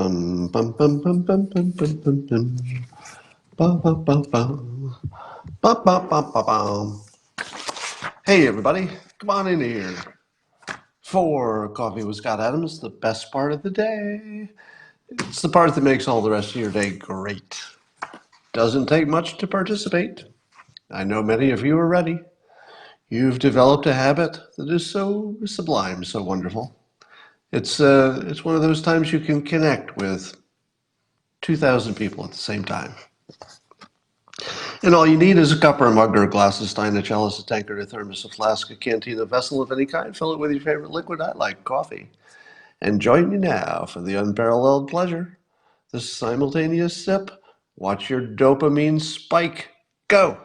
bum bum bum bum bum bum bum bum bum. Bum bum bum bum. Bum bum bum bum bum. Hey everybody, come on in here. For Coffee with Scott Adams, the best part of the day. It's the part that makes all the rest of your day great. Doesn't take much to participate. I know many of you are ready. You've developed a habit that is so sublime, so wonderful. It's one of those times you can connect with 2,000 people at the same time. And all you need is a cup or a mug or a glass, a stein, a chalice, a tankard, a thermos, a flask, a canteen, a vessel of any kind. Fill it with your favorite liquid. I like coffee. And join me now for the unparalleled pleasure, the simultaneous sip. Watch your dopamine spike. Go!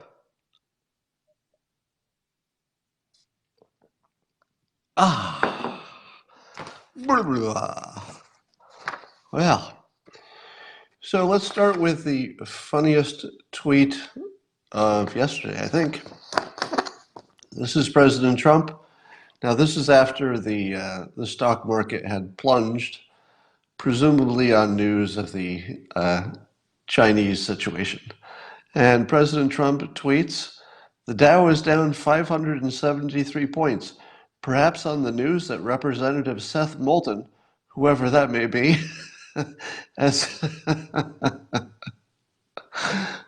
Ah. Well, so let's start with the funniest tweet of yesterday, I think. This is President Trump. Now, this is after the stock market had plunged, presumably on news of the Chinese situation. And President Trump tweets, "The Dow is down 573 points, perhaps on the news that Representative Seth Moulton, whoever that may be, as..."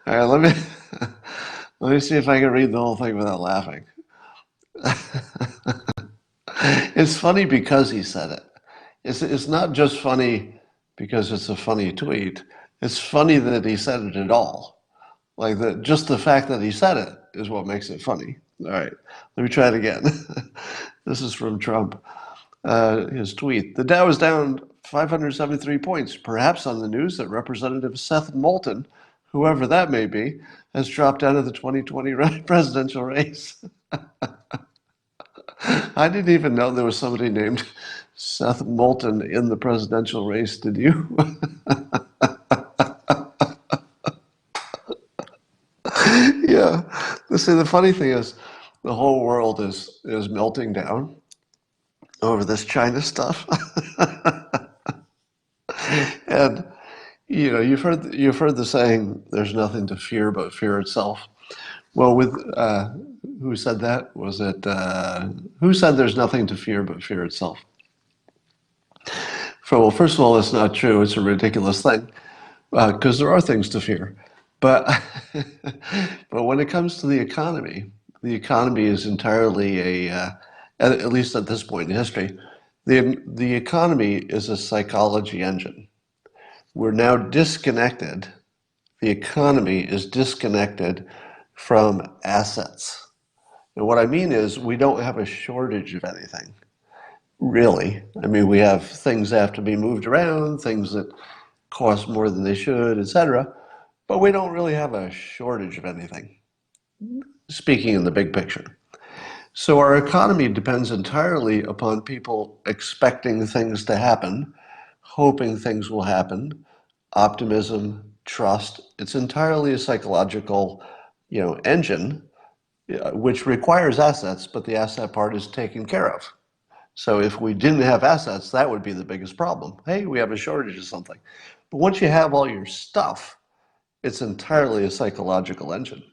All right, let me see if I can read the whole thing without laughing. It's funny because he said it. It's not just funny because it's a funny tweet. It's funny that he said it at all. Like just the fact that he said it is what makes it funny. All right, let me try it again. This is from Trump. His tweet: "The Dow is down 573 points, perhaps on the news that Representative Seth Moulton, whoever that may be, has dropped out of the 2020 presidential race." I didn't even know there was somebody named Seth Moulton in the presidential race. Did you? Yeah. See, the funny thing is, the whole world is melting down over this China stuff. And you've heard the saying, "There's nothing to fear but fear itself." Well, with who said that? Was it who said there's nothing to fear but fear itself? Well, first of all, it's not true. It's a ridiculous thing because there are things to fear. But but when it comes to the economy is entirely at least at this point in history, the economy is a psychology engine. We're now disconnected. The economy is disconnected from assets. And what I mean is we don't have a shortage of anything, really. I mean, we have things that have to be moved around, things that cost more than they should, etc. But we don't really have a shortage of anything, speaking in the big picture. So our economy depends entirely upon people expecting things to happen, hoping things will happen, optimism, trust. It's entirely a psychological, engine, which requires assets, but the asset part is taken care of. So if we didn't have assets, that would be the biggest problem. Hey, we have a shortage of something. But once you have all your stuff, it's entirely a psychological engine.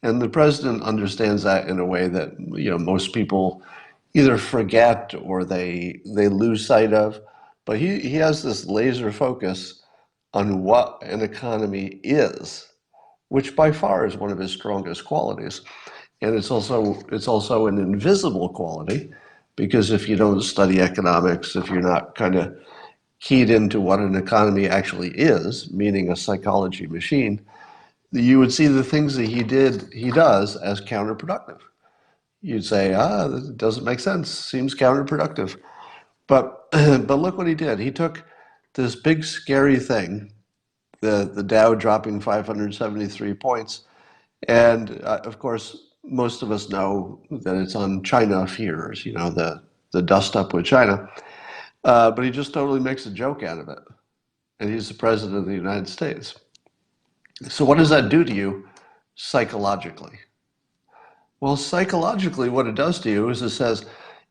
And the president understands that in a way that most people either forget or they lose sight of. But he has this laser focus on what an economy is, which by far is one of his strongest qualities. And it's also an invisible quality, because if you don't study economics, if you're not kind of keyed into what an economy actually is, meaning a psychology machine, you would see the things that he does as counterproductive. You'd say, that doesn't make sense, seems counterproductive. But look what he did. He took this big scary thing, the Dow dropping 573 points, and of course, most of us know that it's on China fears, the dust up with China. But he just totally makes a joke out of it. And he's the president of the United States. So what does that do to you psychologically? Well, psychologically, what it does to you is it says,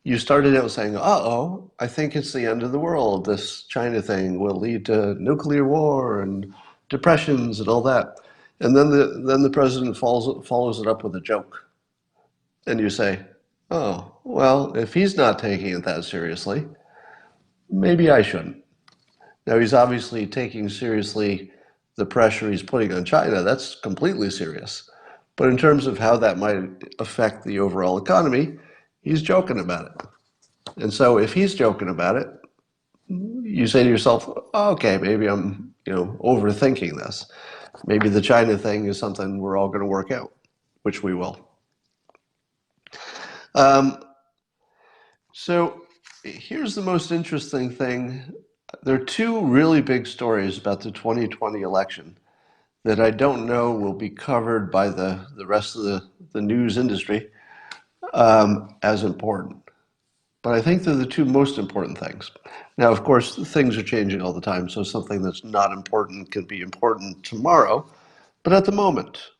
You started out saying, uh-oh, I think it's the end of the world. This China thing will lead to nuclear war and depressions and all that. And then the president follows it up with a joke. And you say, oh, well, if he's not taking it that seriously, maybe I shouldn't. Now, he's obviously taking seriously the pressure he's putting on China. That's completely serious. But in terms of how that might affect the overall economy, he's joking about it. And so if he's joking about it, you say to yourself, okay, maybe I'm, overthinking this. Maybe the China thing is something we're all going to work out, which we will. So here's the most interesting thing. There are two really big stories about the 2020 election that I don't know will be covered by the rest of the news industry as important. But I think they're the two most important things. Now, of course, things are changing all the time, so something that's not important can be important tomorrow. But at the moment,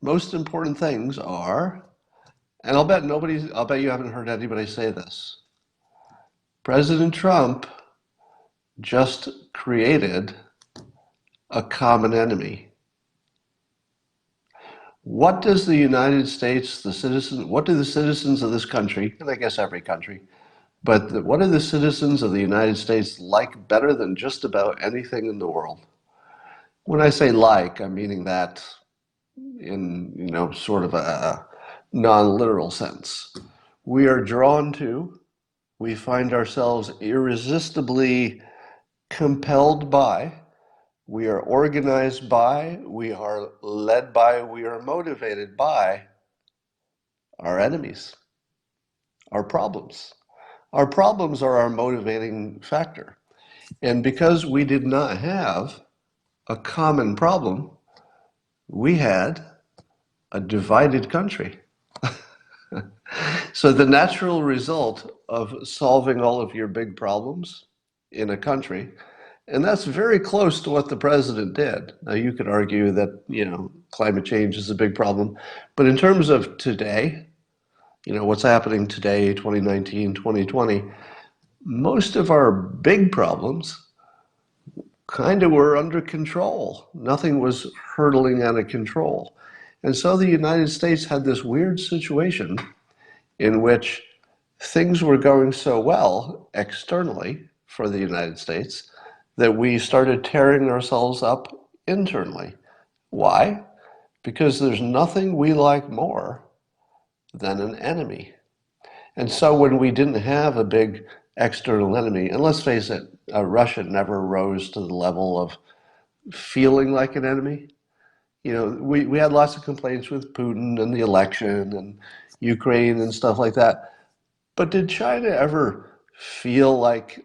most important things are, and I'll bet you haven't heard anybody say this. President Trump just created a common enemy. What does the United States, what do the citizens of this country, and I guess every country, but what do the citizens of the United States like better than just about anything in the world? When I say like, I'm meaning that in, sort of a non-literal sense. We are drawn to, we find ourselves irresistibly compelled by, we are organized by, we are led by, we are motivated by our enemies, our problems. Our problems are our motivating factor. And because we did not have a common problem, we had a divided country. So the natural result of solving all of your big problems in a country, and that's very close to what the president did. Now you could argue that, climate change is a big problem, but in terms of today, what's happening today, 2019, 2020, most of our big problems kind of were under control. Nothing was hurtling out of control. And so the United States had this weird situation in which things were going so well externally for the United States that we started tearing ourselves up internally. Why? Because there's nothing we like more than an enemy. And so when we didn't have a big external enemy, and let's face it, Russia never rose to the level of feeling like an enemy. We had lots of complaints with Putin and the election and Ukraine and stuff like that. But did China ever feel like,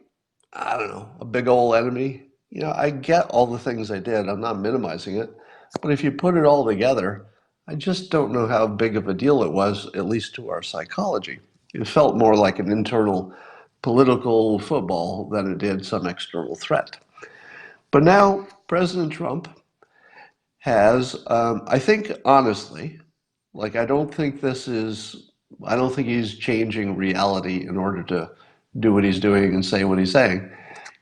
I don't know, a big old enemy? I get all the things they did. I'm not minimizing it. But if you put it all together, I just don't know how big of a deal it was, at least to our psychology. It felt more like an internal political football than it did some external threat. But now President Trump has, I think honestly, I don't think he's changing reality in order to do what he's doing and say what he's saying.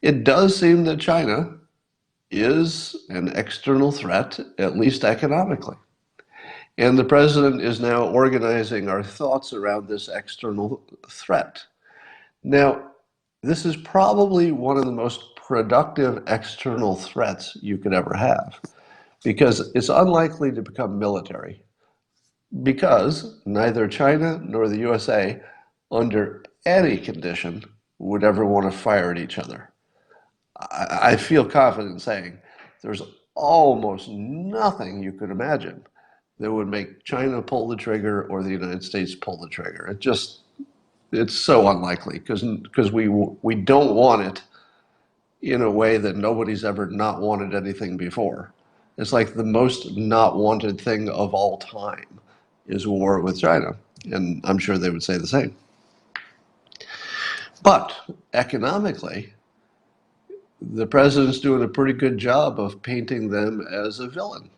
It does seem that China is an external threat, at least economically. And the president is now organizing our thoughts around this external threat. Now, this is probably one of the most productive external threats you could ever have, because it's unlikely to become military, because neither China nor the USA, under any condition, would ever want to fire at each other. I feel confident saying there's almost nothing you could imagine that would make China pull the trigger or the United States pull the trigger. It's so unlikely because we don't want it in a way that nobody's ever not wanted anything before. It's like the most not wanted thing of all time is war with China, and I'm sure they would say the same. But economically, the president's doing a pretty good job of painting them as a villain,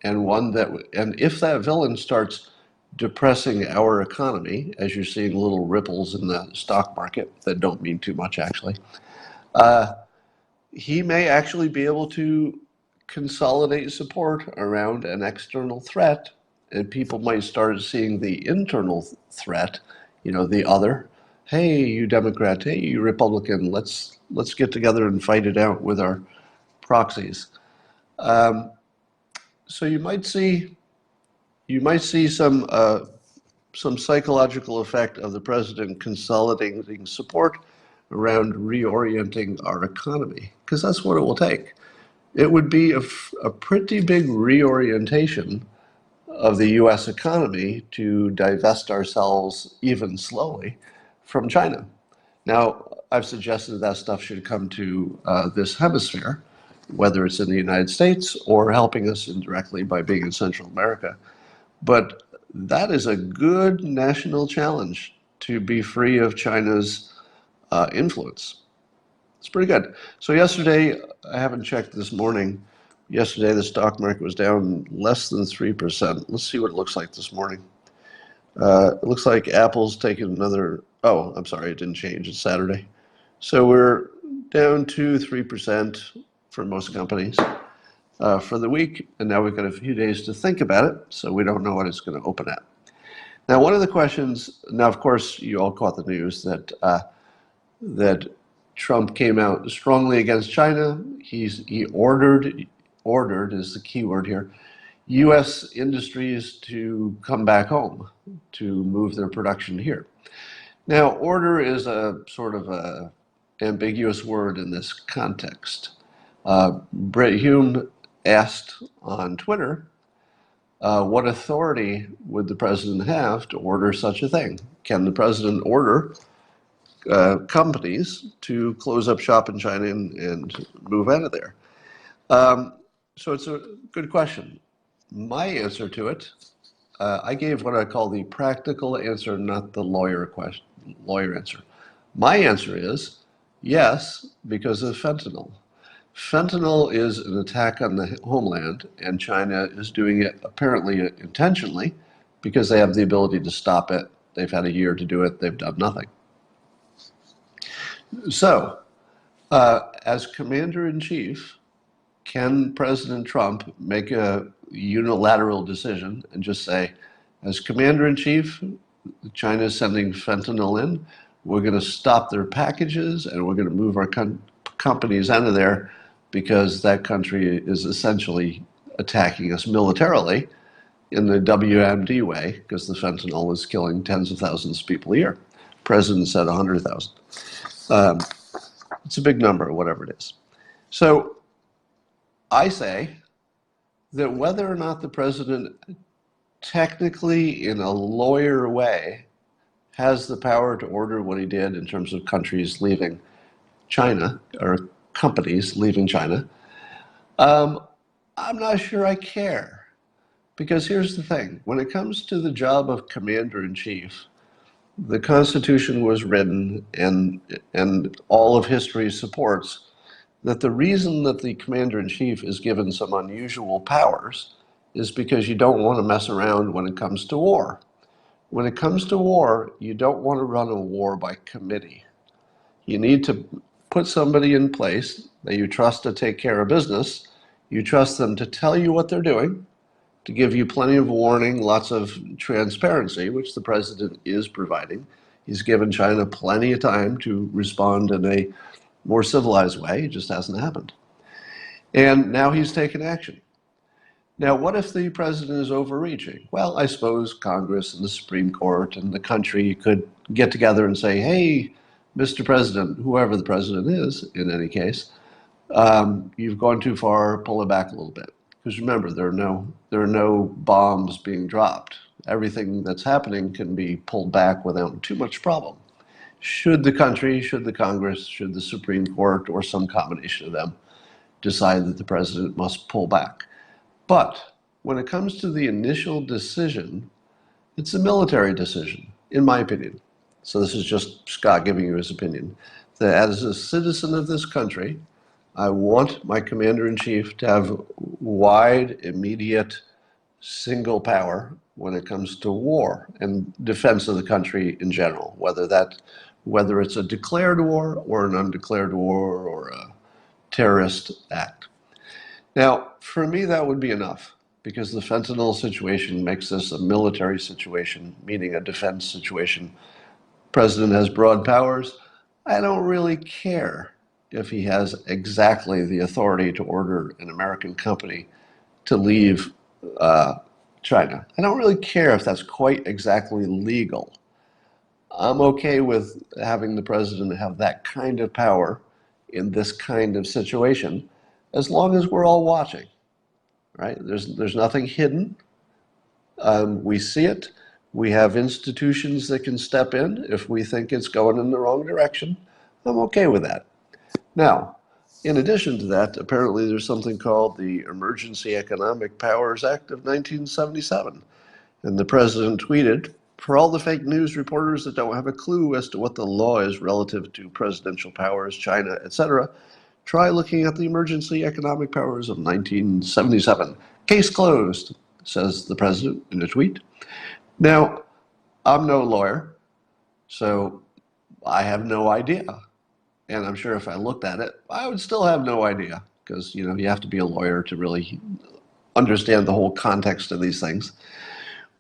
and if that villain starts depressing our economy, as you're seeing little ripples in the stock market that don't mean too much actually, he may actually be able to consolidate support around an external threat, and people might start seeing the internal threat, the other. Hey, you Democrat, hey, you Republican, let's get together and fight it out with our proxies. So you might see some psychological effect of the president consolidating support around reorienting our economy, because that's what it will take. It would be a pretty big reorientation of the US economy to divest ourselves, even slowly, from China. Now, I've suggested that stuff should come to this hemisphere, whether it's in the United States or helping us indirectly by being in Central America. But that is a good national challenge to be free of China's influence. It's pretty good. So yesterday, I haven't checked this morning. Yesterday, the stock market was down less than 3%. Let's see what it looks like this morning. It looks like Apple's taken another, oh, I'm sorry, it didn't change. It's Saturday. So we're down 2-3% for most companies for the week. And now we've got a few days to think about it. So we don't know what it's going to open at. Now, one of the questions, now, of course, you all caught the news that Trump came out strongly against China. He ordered is the key word here, U.S. industries to come back home, to move their production here. Now, order is a sort of a ambiguous word in this context. Brett Hume asked on Twitter, what authority would the president have to order such a thing? Can the president order companies to close up shop in China and move out of there? So it's a good question. My answer to it, I gave what I call the practical answer, not the lawyer answer. My answer is yes, because of fentanyl. Fentanyl is an attack on the homeland, and China is doing it apparently intentionally because they have the ability to stop it. They've had a year to do it. They've done nothing. So, as commander-in-chief, can President Trump make a unilateral decision and just say, as commander-in-chief, China is sending fentanyl in, we're going to stop their packages and we're going to move our companies out of there because that country is essentially attacking us militarily in the WMD way, because the fentanyl is killing tens of thousands of people a year. The president said 100,000. It's a big number, whatever it is. So I say that whether or not the president technically, in a lawyer way, has the power to order what he did in terms of countries leaving China, or companies leaving China, I'm not sure I care. Because here's the thing. When it comes to the job of commander-in-chief, the Constitution was written, and all of history supports that the reason that the commander-in-chief is given some unusual powers is because you don't want to mess around when it comes to war. When it comes to war, you don't want to run a war by committee. You need to put somebody in place that you trust to take care of business. You trust them to tell you what they're doing, to give you plenty of warning, lots of transparency, which the president is providing. He's given China plenty of time to respond in a more civilized way. It just hasn't happened. And now he's taken action. Now, what if the president is overreaching? Well, I suppose Congress and the Supreme Court and the country could get together and say, hey, Mr. President, whoever the president is, in any case, you've gone too far, pull it back a little bit. Because remember, there are no bombs being dropped. Everything that's happening can be pulled back without too much problem. Should the country, should the Congress, should the Supreme Court, or some combination of them decide that the president must pull back. But when it comes to the initial decision, it's a military decision, in my opinion. So this is just Scott giving you his opinion. That as a citizen of this country, I want my commander-in-chief to have wide, immediate, single power when it comes to war and defense of the country in general, whether it's a declared war or an undeclared war or a terrorist act. Now, for me, that would be enough because the fentanyl situation makes this a military situation, meaning a defense situation. President has broad powers. I don't really care if he has exactly the authority to order an American company to leave uh, China. I don't really care if that's quite exactly legal. I'm okay with having the president have that kind of power in this kind of situation, as long as we're all watching, right? There's nothing hidden. We see it. We have institutions that can step in if we think it's going in the wrong direction. I'm okay with that. Now, in addition to that, apparently there's something called the Emergency Economic Powers Act of 1977. And the president tweeted, "For all the fake news reporters that don't have a clue as to what the law is relative to presidential powers, China, etc., try looking at the Emergency Economic Powers of 1977. Case closed," says the president in a tweet. Now, I'm no lawyer, so I have no idea. And I'm sure if I looked at it, I would still have no idea because, you have to be a lawyer to really understand the whole context of these things.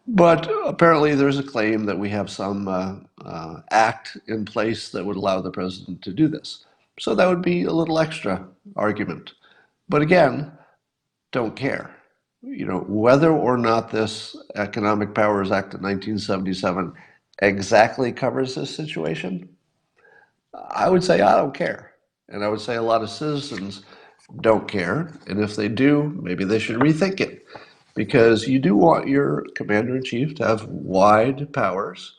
But apparently there's a claim that we have some act in place that would allow the president to do this. So that would be a little extra argument. But again, don't care. Whether or not this Economic Powers Act of 1977 exactly covers this situation, I would say I don't care. And I would say a lot of citizens don't care. And if they do, maybe they should rethink it. Because you do want your commander in chief to have wide powers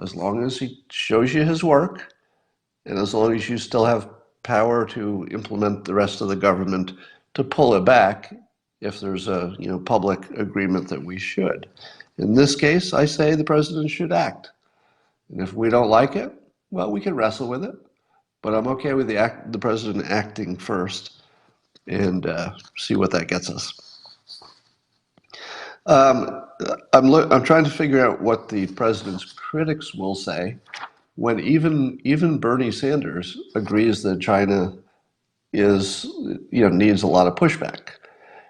as long as he shows you his work and as long as you still have power to implement the rest of the government to pull it back if there's a public agreement that we should. In this case, I say the president should act. And if we don't like it, well, we can wrestle with it. But I'm okay with the president acting first and see what that gets us. I'm trying to figure out what the president's critics will say when even Bernie Sanders agrees that China needs a lot of pushback.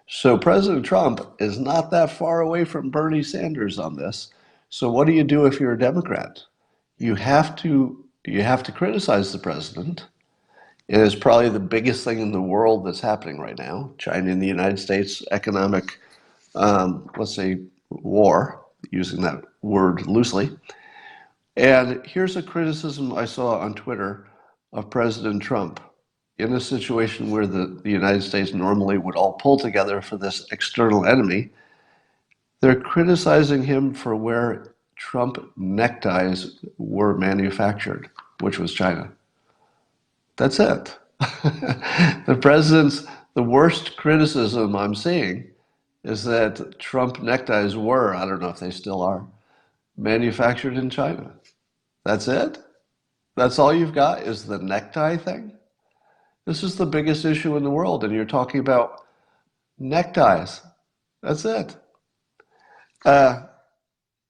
So President Trump is not that far away from Bernie Sanders on this. So what do you do if you're a Democrat? You have to criticize the president. It is probably the biggest thing in the world that's happening right now. China and the United States economic, let's say, war, using that word loosely. And here's a criticism I saw on Twitter of President Trump in a situation where the United States normally would all pull together for this external enemy. They're criticizing him for where Trump neckties were manufactured, which was China. That's it. The worst criticism I'm seeing is that Trump neckties were, I don't know if they still are, manufactured in China. That's it? That's all you've got is the necktie thing? This is the biggest issue in the world, and you're talking about neckties. That's it. Uh,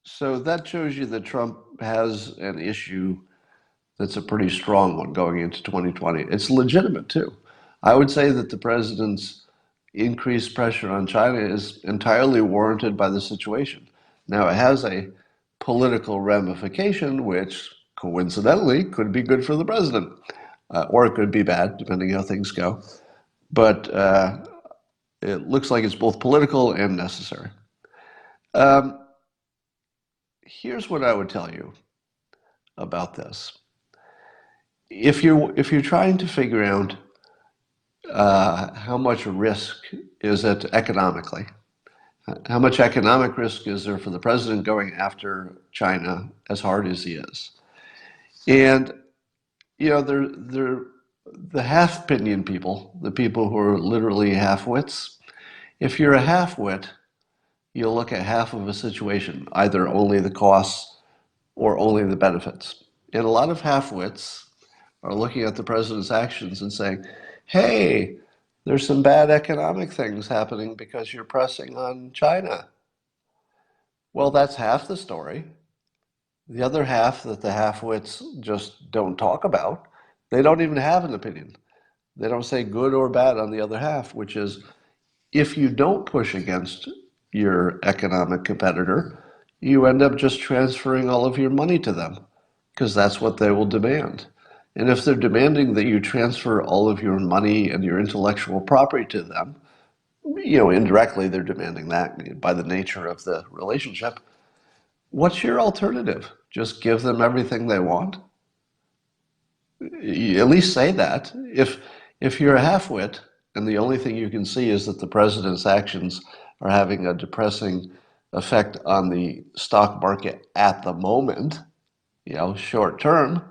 so that shows you that Trump has an issue that's a pretty strong one going into 2020. It's legitimate, too. I would say that the president's increased pressure on China is entirely warranted by the situation. Now, it has a political ramification, which coincidentally could be good for the president, or it could be bad, depending how things go. But it looks like it's both political and necessary. Um, Here's what I would tell you about this. If you're trying to figure out how much risk is it economically, how much economic risk is there for the president going after China as hard as he is? And they're the half opinion people, the people who are literally half-wits. If you're a half-wit, you'll look at half of a situation, either only the costs or only the benefits. And a lot of half-wits are looking at the president's actions and saying, hey, there's some bad economic things happening because you're pressing on China. Well, that's half the story. The other half that the halfwits just don't talk about, they don't even have an opinion. They don't say good or bad on the other half, which is if you don't push against your economic competitor, you end up just transferring all of your money to them because that's what they will demand. And if they're demanding that you transfer all of your money and your intellectual property to them, indirectly they're demanding that by the nature of the relationship. What's your alternative? Just give them everything they want? You at least say that. If you're a halfwit and the only thing you can see is that the president's actions are having a depressing effect on the stock market at the moment, short term,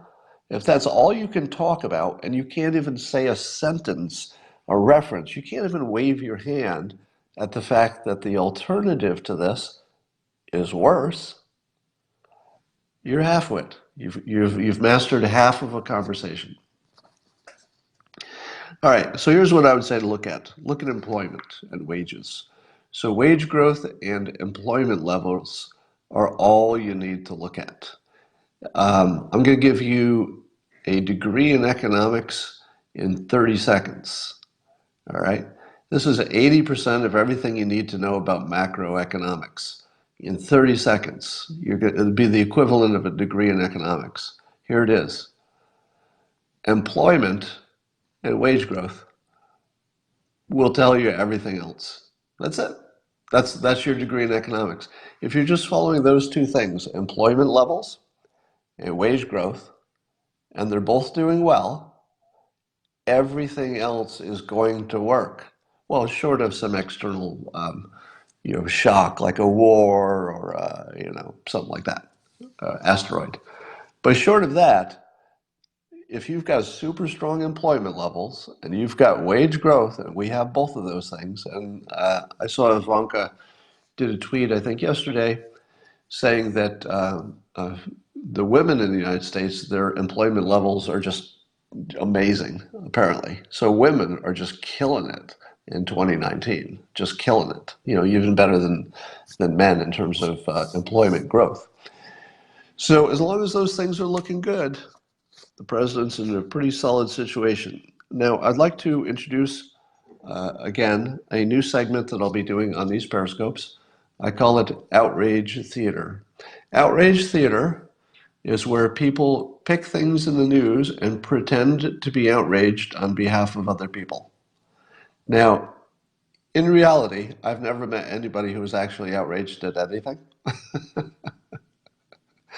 if that's all you can talk about and you can't even say a sentence, a reference, you can't even wave your hand at the fact that the alternative to this is worse, you're halfwit. You've mastered half of a conversation. All right, so here's what I would say to look at. Look at employment and wages. So wage growth and employment levels are all you need to look at. I'm going to give you a degree in economics in 30 seconds. All right, this is 80% of everything you need to know about macroeconomics. In 30 seconds, it'll be the equivalent of a degree in economics. Here it is. Employment and wage growth will tell you everything else. That's it. That's your degree in economics. If you're just following those two things, employment levels and wage growth, and they're both doing well, everything else is going to work. Well, short of some external, shock like a war or something like that, asteroid. But short of that, if you've got super strong employment levels and you've got wage growth, and we have both of those things, and I saw Ivanka did a tweet, I think yesterday, saying that the women in the United States, their employment levels are just amazing, apparently. So women are just killing it in 2019, just killing it, even better than men in terms of employment growth. So as long as those things are looking good, the president's in a pretty solid situation. Now, I'd like to introduce, again, a new segment that I'll be doing on these Periscopes. I call it Outrage Theater. Outrage Theater is where people pick things in the news and pretend to be outraged on behalf of other people. Now, in reality, I've never met anybody who was actually outraged at anything.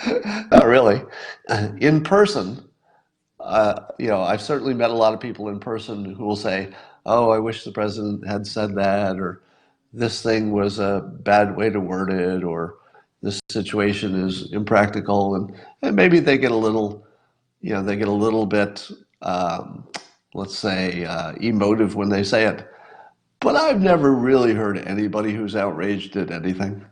Not really. In person, I've certainly met a lot of people in person who will say, "Oh, I wish the president had said that," or "This thing was a bad way to word it," or "This situation is impractical," and maybe they get a little, bit, let's say, emotive when they say it. But I've never really heard anybody who's outraged at anything.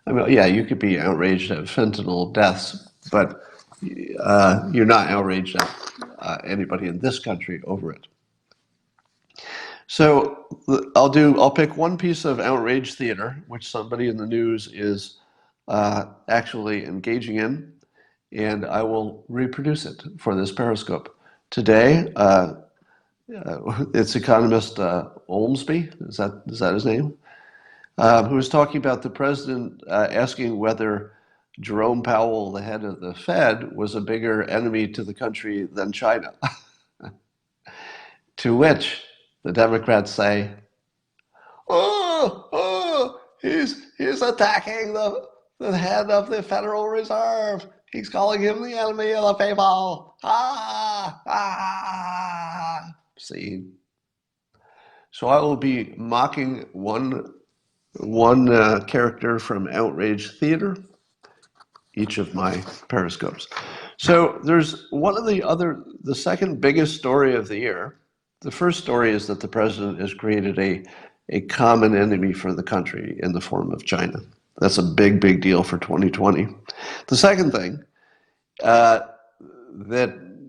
I mean, yeah, you could be outraged at fentanyl deaths, but you're not outraged at anybody in this country over it. So I'll pick one piece of outrage theater, which somebody in the news is actually engaging in, and I will reproduce it for this Periscope. Today, it's economist Olmsby, is that his name? Who was talking about the president asking whether Jerome Powell, the head of the Fed, was a bigger enemy to the country than China. To which the Democrats say, he's attacking the head of the Federal Reserve. He's calling him the enemy of the people. See? So I will be mocking one character from Outrage Theater, each of my Periscopes. So there's the second biggest story of the year. The first story is that the president has created a common enemy for the country in the form of China. That's a big, big deal for 2020. The second thing, that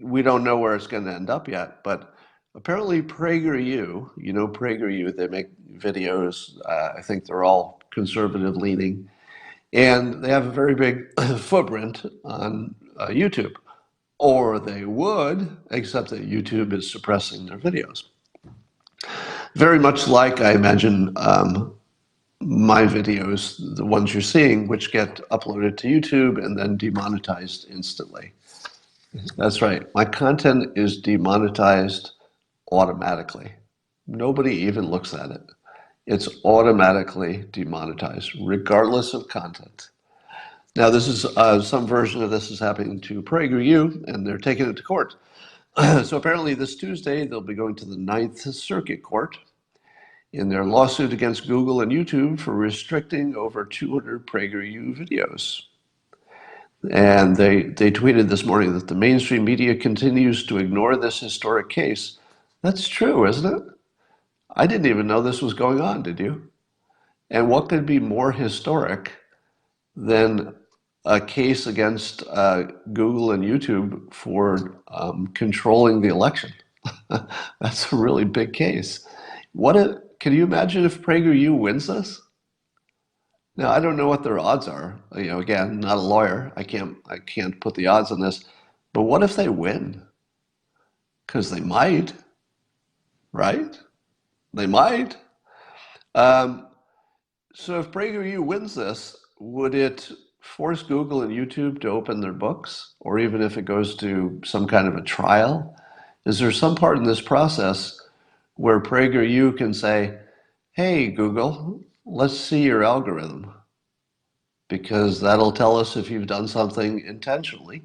we don't know where it's going to end up yet, but apparently PragerU, PragerU, they make videos, I think they're all conservative leaning, And they have a very big footprint on YouTube. Or they would, except that YouTube is suppressing their videos. Very much like, I imagine, my videos, the ones you're seeing, which get uploaded to YouTube and then demonetized instantly. That's right. My content is demonetized automatically. Nobody even looks at it. It's automatically demonetized, regardless of content. Now, this is some version of this is happening to PragerU, and they're taking it to court. So apparently this Tuesday, they'll be going to the Ninth Circuit Court in their lawsuit against Google and YouTube for restricting over 200 PragerU videos. And they tweeted this morning that the mainstream media continues to ignore this historic case. That's true, isn't it? I didn't even know this was going on, did you? And what could be more historic than a case against Google and YouTube for controlling the election? That's a really big case. Can you imagine if PragerU wins this? Now, I don't know what their odds are. You know, again, not a lawyer. I can't put the odds on this. But what if they win? Because they might, right? They might. So if PragerU wins this, would it force Google and YouTube to open their books? Or even if it goes to some kind of a trial? Is there some part in this process where PragerU can say, hey, Google, let's see your algorithm, because that'll tell us if you've done something intentionally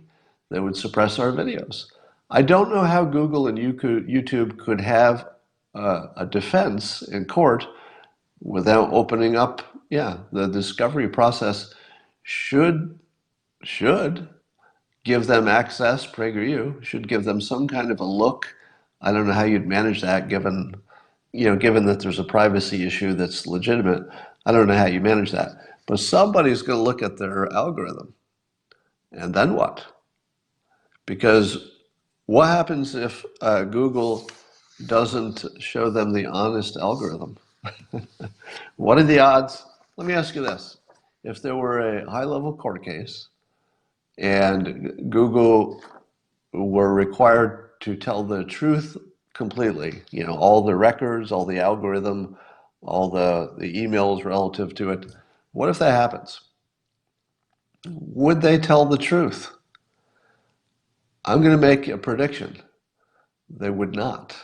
that would suppress our videos. I don't know how Google and YouTube could have a defense in court without opening up. Yeah, the discovery process should give them access. PragerU should give them some kind of a look. I don't know how you'd manage that given that there's a privacy issue that's legitimate. I don't know how you manage that. But somebody's going to look at their algorithm. And then what? Because what happens if Google doesn't show them the honest algorithm? What are the odds? Let me ask you this. If there were a high-level court case and Google were required to tell the truth completely, all the records, all the algorithm, all the emails relative to it, what if that happens? Would they tell the truth? I'm going to make a prediction. They would not.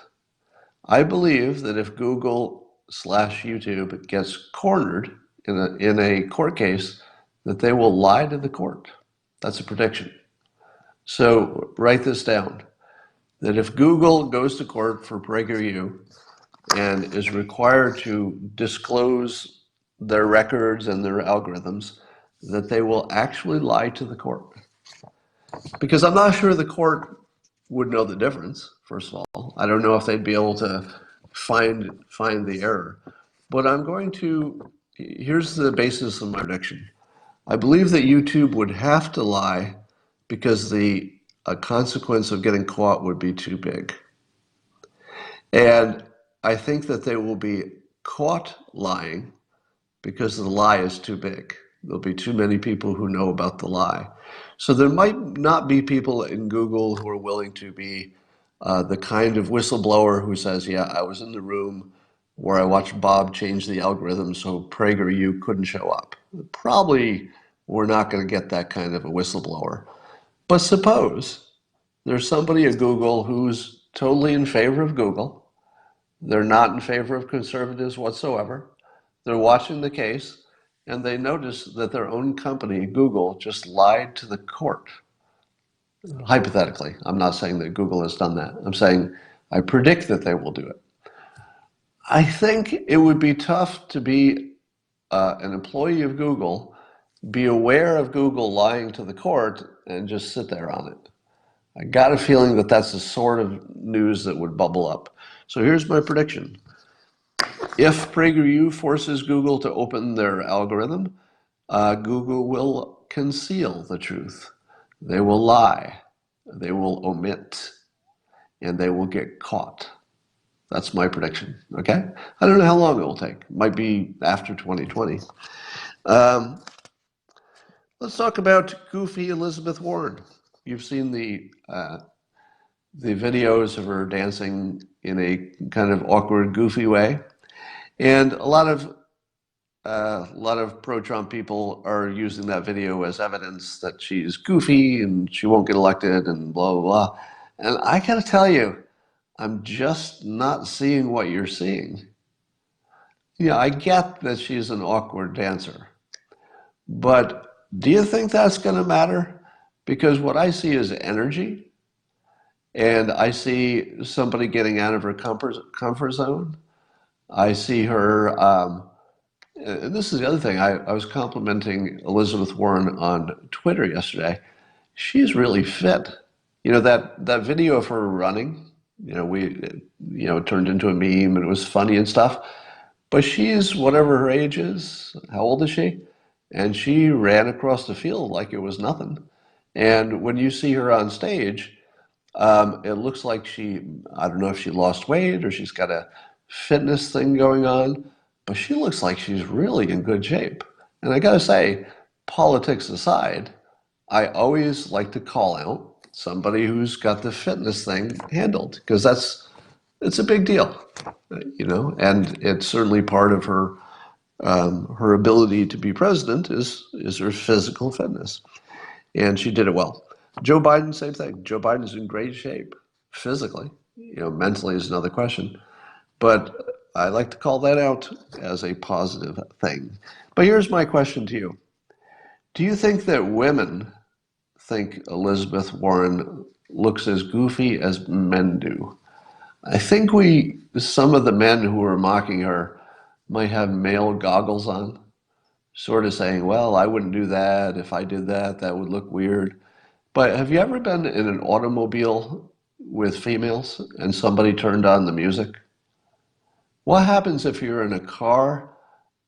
I believe that if Google/YouTube gets cornered in a court case, that they will lie to the court. That's a prediction. So write this down, that if Google goes to court for PragerU and is required to disclose their records and their algorithms, that they will actually lie to the court. Because I'm not sure the court would know the difference, first of all. I don't know if they'd be able to find the error. But here's the basis of my prediction. I believe that YouTube would have to lie because the consequence of getting caught would be too big. And I think that they will be caught lying because the lie is too big. There'll be too many people who know about the lie. So there might not be people in Google who are willing to be the kind of whistleblower who says, yeah, I was in the room where I watched Bob change the algorithm so PragerU couldn't show up. Probably we're not going to get that kind of a whistleblower. But suppose there's somebody at Google who's totally in favor of Google. They're not in favor of conservatives whatsoever. They're watching the case, and they notice that their own company, Google, just lied to the court. Hypothetically, I'm not saying that Google has done that. I'm saying I predict that they will do it. I think it would be tough to be an employee of Google, be aware of Google lying to the court, and just sit there on it. I got a feeling that that's the sort of news that would bubble up. So here's my prediction. If PragerU forces Google to open their algorithm, Google will conceal the truth. They will lie. They will omit. And they will get caught. That's my prediction, okay? I don't know how long it will take. It might be after 2020. Let's talk about goofy Elizabeth Warren. You've seen the videos of her dancing in a kind of awkward, goofy way, and a lot of pro-Trump people are using that video as evidence that she's goofy and she won't get elected and blah blah blah. And I gotta tell you, I'm just not seeing what you're seeing. Yeah, I get that she's an awkward dancer, but do you think that's going to matter? Because what I see is energy, and I see somebody getting out of her comfort zone. I see her. And this is the other thing. I was complimenting Elizabeth Warren on Twitter yesterday. She's really fit. You know that video of her running. It turned into a meme and it was funny and stuff. But she's whatever her age is. How old is she? And she ran across the field like it was nothing. And when you see her on stage, it looks like I don't know if she lost weight or she's got a fitness thing going on, but she looks like she's really in good shape. And I gotta say, politics aside, I always like to call out somebody who's got the fitness thing handled because it's a big deal, and it's certainly part of her ability to be president is her physical fitness, and she did it well. Joe Biden, same thing. Joe Biden is in great shape physically. Mentally is another question, but I like to call that out as a positive thing. But here's my question to you: do you think that women think Elizabeth Warren looks as goofy as men do? I think some of the men who were mocking her might have male goggles on, sort of saying, well, I wouldn't do that. If I did that, that would look weird. But have you ever been in an automobile with females and somebody turned on the music? What happens if you're in a car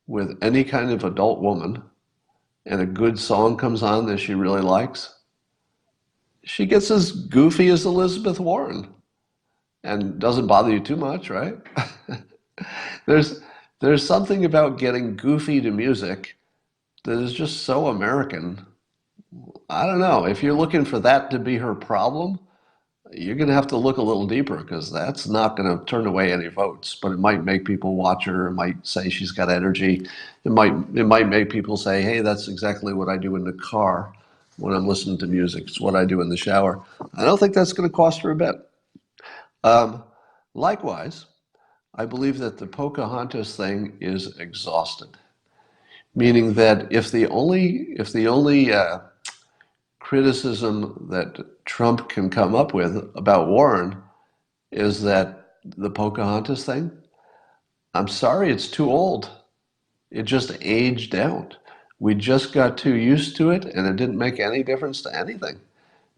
with any kind of adult woman and a good song comes on that she really likes? She gets as goofy as Elizabeth Warren and doesn't bother you too much, right? there's there's something about getting goofy to music that is just so American. I don't know. If you're looking for that to be her problem, you're going to have to look a little deeper because that's not going to turn away any votes. But it might make people watch her. It might say she's got energy. It might make people say, "Hey, that's exactly what I do in the car when I'm listening to music. It's what I do in the shower." I don't think that's going to cost her a bit. Um, Likewise, I believe that the Pocahontas thing is exhausted, meaning that if the only criticism that Trump can come up with about Warren is that the Pocahontas thing, I'm sorry, it's too old. It just aged out. We just got too used to it, and it didn't make any difference to anything.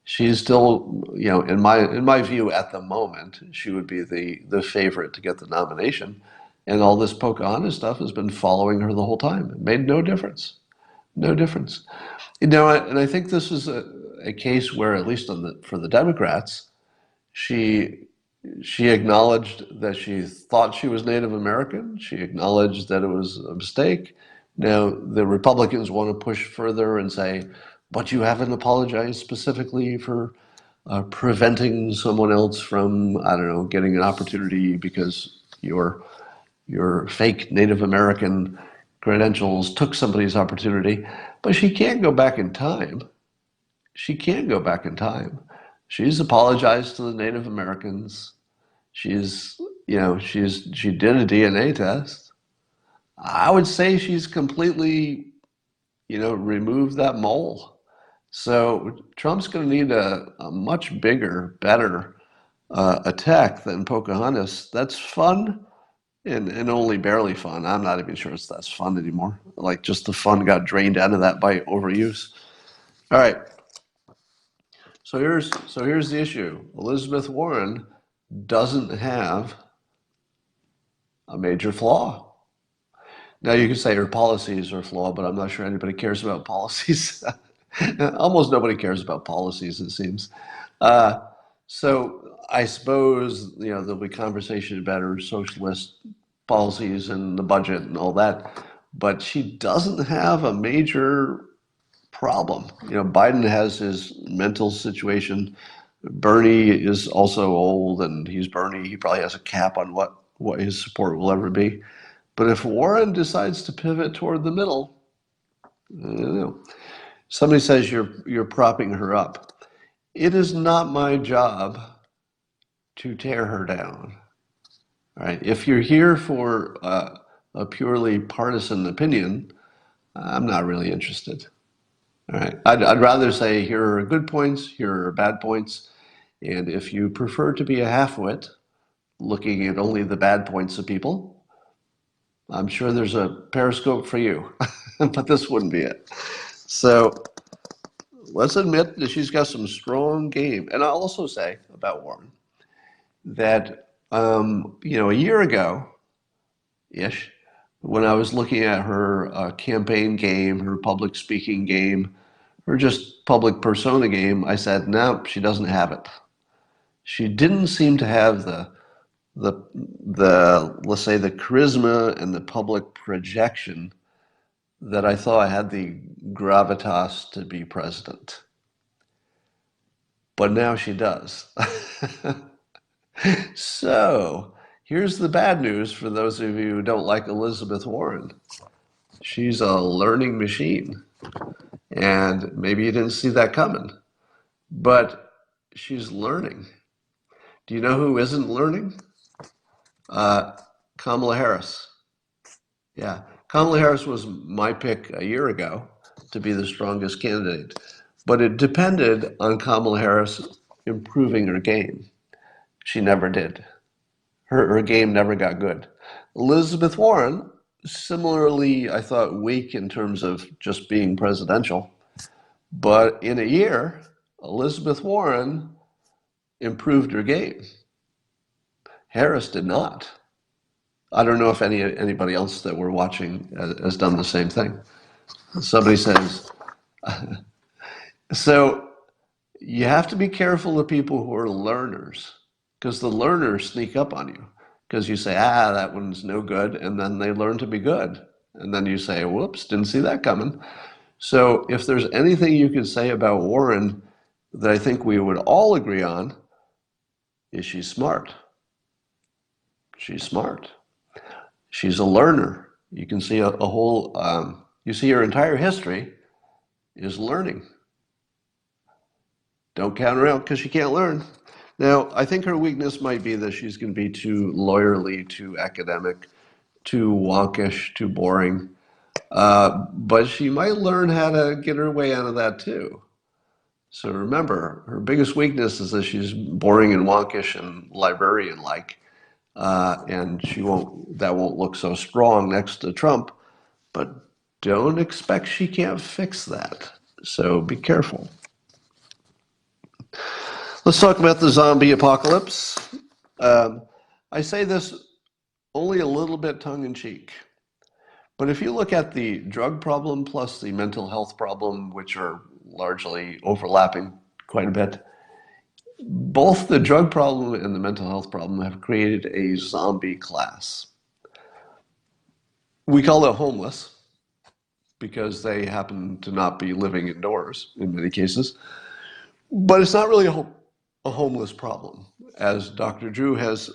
She's still, in my view, at the moment, she would be the favorite to get the nomination. And all this Pocahontas stuff has been following her the whole time. It made no difference. No difference. And I think this is a case where, at least for the Democrats, she she acknowledged that she thought she was Native American. She acknowledged that it was a mistake. Now, the Republicans want to push further and say, but you haven't apologized specifically for preventing someone else from, I don't know, getting an opportunity because your fake Native American credentials took somebody's opportunity. But she can't go back in time. She can't go back in time. She's apologized to the Native Americans. She did a DNA test. I would say she's completely, removed that mole. So Trump's going to need a much bigger, better attack than Pocahontas. That's fun and only barely fun. I'm not even sure that's fun anymore. Like just the fun got drained out of that by overuse. All right. So here's the issue. Elizabeth Warren doesn't have a major flaw. Now you can say her policies are flawed, but I'm not sure anybody cares about policies. Almost nobody cares about policies, it seems. Uh, so I suppose there'll be conversation about her socialist policies and the budget and all that, but she doesn't have a major problem. Biden has his mental situation. Bernie is also old, and he's Bernie. He probably has a cap on what his support will ever be. But if Warren decides to pivot toward the middle, I don't know. Somebody says you're propping her up. It is not my job to tear her down. All right. If you're here for a purely partisan opinion, I'm not really interested. All right. I'd rather say here are good points, here are bad points. And if you prefer to be a halfwit, looking at only the bad points of people, I'm sure there's a Periscope for you. But this wouldn't be it. So let's admit that she's got some strong game. And I'll also say about Warren that, a year ago ish, when I was looking at her campaign game, her public speaking game, her just public persona game, I said, no, she doesn't have it. She didn't seem to have the let's say the charisma and the public projection that I thought had the gravitas to be president. But now she does. So here's the bad news for those of you who don't like Elizabeth Warren. She's a learning machine. And maybe you didn't see that coming, but she's learning. Do you know who isn't learning? Kamala Harris. Yeah, Kamala Harris was my pick a year ago to be the strongest candidate, but it depended on Kamala Harris improving her game. She never did. Her game never got good. Elizabeth Warren, similarly, I thought weak in terms of just being presidential. But in a year, Elizabeth Warren improved her game. Harris did not. I don't know if anybody else that we're watching has done the same thing. Somebody says, so you have to be careful of people who are learners, because the learners sneak up on you. Because you say, that one's no good, and then they learn to be good. And then you say, whoops, didn't see that coming. So if there's anything you could say about Warren that I think we would all agree on, is she's smart. She's smart. She's a learner. You can see a whole, you see her entire history is learning. Don't count her out because she can't learn. Now, I think her weakness might be that she's going to be too lawyerly, too academic, too wonkish, too boring. But she might learn how to get her way out of that too. So remember, her biggest weakness is that she's boring and wonkish and librarian-like, and that won't look so strong next to Trump. But don't expect she can't fix that. So be careful. Let's talk about the zombie apocalypse. I say this only a little bit tongue-in-cheek. But if you look at the drug problem plus the mental health problem, which are largely overlapping quite a bit, both the drug problem and the mental health problem have created a zombie class. We call it homeless because they happen to not be living indoors in many cases. But it's not really a homeless problem. As Dr. Drew has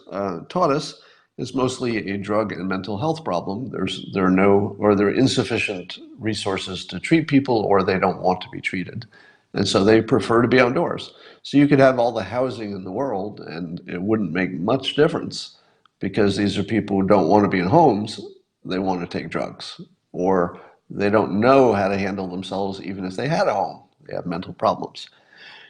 taught us, it's mostly a drug and mental health problem. There are insufficient resources to treat people, or they don't want to be treated. And so they prefer to be outdoors. So you could have all the housing in the world and it wouldn't make much difference, because these are people who don't want to be in homes. They want to take drugs, or they don't know how to handle themselves even if they had a home. They have mental problems.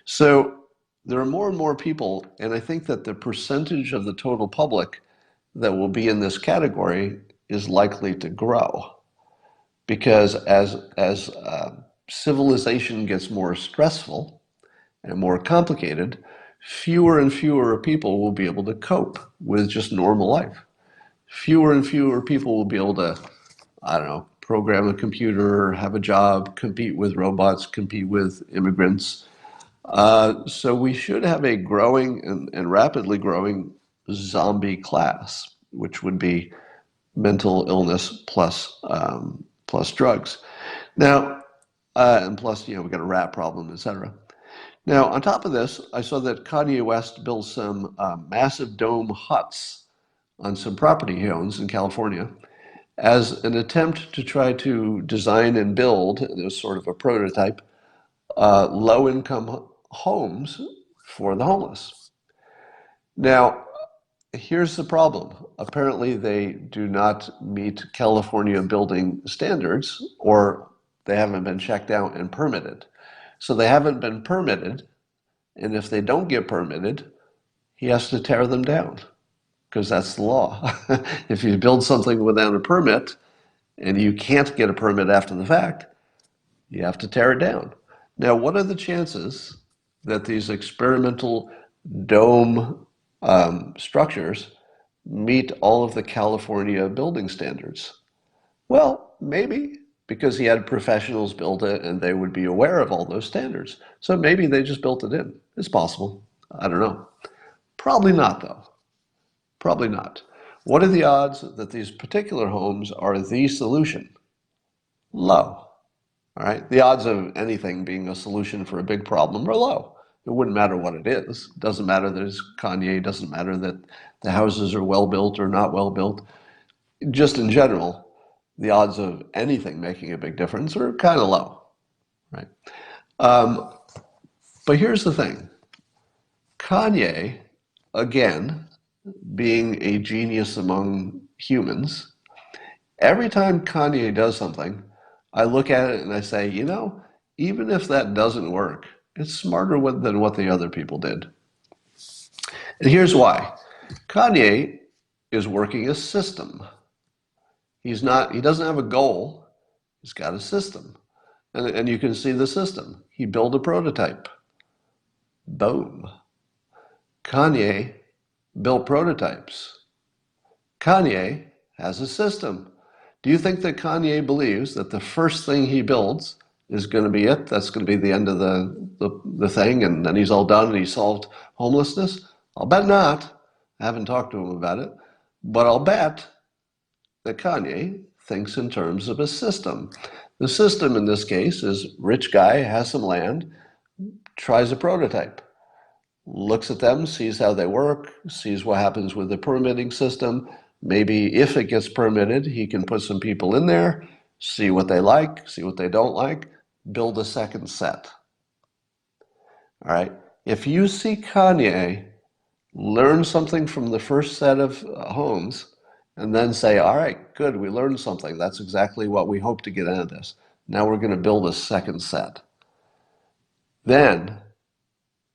So there are more and more people, and I think that the percentage of the total public that will be in this category is likely to grow, because as civilization gets more stressful and more complicated, fewer and fewer people will be able to cope with just normal life. Fewer and fewer people will be able to, I don't know, program a computer, have a job, compete with robots, compete with immigrants. So we should have a growing and rapidly growing zombie class, which would be mental illness plus drugs. Now, And plus, we got a rat problem, etc. Now, on top of this, I saw that Kanye West built some massive dome huts on some property he owns in California as an attempt to try to design and build, and it was sort of a prototype, low-income homes for the homeless. Now, here's the problem. Apparently, they do not meet California building standards, or they haven't been checked out and permitted. So they haven't been permitted, and if they don't get permitted, he has to tear them down, because that's the law. If you build something without a permit, and you can't get a permit after the fact, you have to tear it down. Now, what are the chances that these experimental dome structures meet all of the California building standards? Well, maybe, because he had professionals build it and they would be aware of all those standards. So maybe they just built it in. It's possible. I don't know. Probably not, though. Probably not. What are the odds that these particular homes are the solution? Low. All right. The odds of anything being a solution for a big problem are low. It wouldn't matter what it is. It doesn't matter that it's Kanye. It doesn't matter that the houses are well built or not well built. Just in general, the odds of anything making a big difference are kind of low, right? But here's the thing. Kanye, again, being a genius among humans, every time Kanye does something, I look at it and I say, even if that doesn't work, it's smarter than what the other people did. And here's why. Kanye is working a system. He doesn't have a goal. He's got a system. And you can see the system. He built a prototype. Boom. Kanye built prototypes. Kanye has a system. Do you think that Kanye believes that the first thing he builds is going to be it? That's going to be the end of the thing, and then he's all done and he solved homelessness? I'll bet not. I haven't talked to him about it. But I'll bet that Kanye thinks in terms of a system. The system in this case is rich guy, has some land, tries a prototype, looks at them, sees how they work, sees what happens with the permitting system. Maybe if it gets permitted, he can put some people in there, see what they like, see what they don't like, build a second set. All right. If you see Kanye learn something from the first set of homes and then say, all right, good, we learned something. That's exactly what we hope to get out of this. Now we're going to build a second set. Then